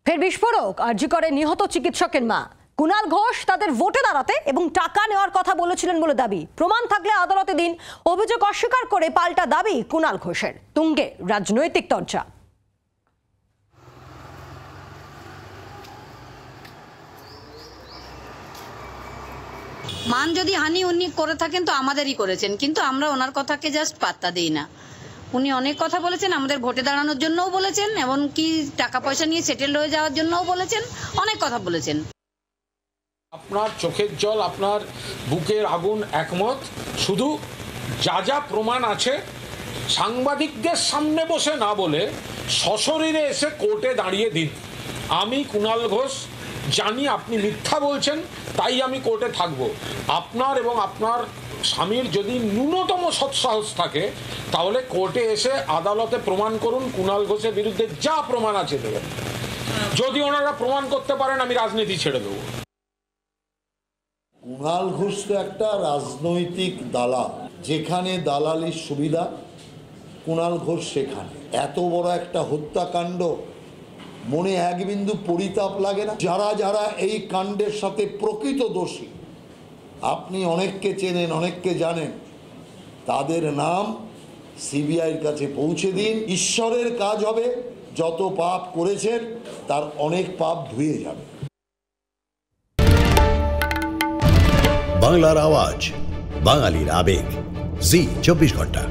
ফের বিস্ফোরক আরজি করে নিহত চিকিৎসকের মা। কুণাল ঘোষ তাদের ভোটে দাঁড়াতে এবং টাকা নেওয়ার কথা বলেছিলেন বলে দাবি। প্রমাণ থাকলে আদালতে দিন। অভিযোগ অস্বীকার করে পাল্টা দাবি কুণাল ঘোষের। তুঙ্গে রাজনৈতিক চর্চা। মান যদি হানি উনি করে থাকেন তো আমাদেরই করেছেন, কিন্তু আমরা ওনার কথাকে জাস্ট পাত্তা দিই না। উনি অনেক কথা বলেছেন, আমাদের ভোটে দাঁড়ানোর জন্যও বলেছেন, এমনকি টাকা পয়সা নিয়ে সেটেল হয়ে যাওয়ার জন্যও বলেছেন, অনেক কথা বলেছেন। আপনার চোখের জল, আপনার বুকের আগুন একমত। শুধু যা যা প্রমাণ আছে সাংবাদিকদের সামনে বসে না বলে সশরীরে এসে কোর্টে দাঁড়িয়ে দিন। আমি কুণাল ঘোষ জানি আপনি মিথ্যা বলছেন, তাই আমি কোর্টে থাকব। আপনার এবং আপনার স্বামীর যদি ন্যূনতম সৎসাহস থাকে তাহলে কোর্টে এসে আদালতে প্রমাণ করুন। কুণাল ঘোষের বিরুদ্ধে যা প্রমাণ আছে দেবেন। যদি ওনারা প্রমাণ করতে পারেন আমি রাজনীতি ছেড়ে দেবো। কুণাল ঘোষ তো একটা রাজনৈতিক দালাল, যেখানে দালালির সুবিধা কুণাল ঘোষ সেখানে। এত বড় একটা হত্যাকাণ্ড, মনে এক বিন্দু পরিতাপ লাগে না? যারা যারা এই কাণ্ডের সাথে প্রকৃত দোষী, আপনি অনেককে চেনেন, অনেককে জানেন, তাদের নাম সিবিআইয়ের কাছে পৌঁছে দিন। ঈশ্বরের কাজ হবে, যত পাপ করেছেন তার অনেক পাপ ধুয়ে যাবে। বাংলার আওয়াজ, বাঙালির আবেগ, জি 24 ঘন্টা।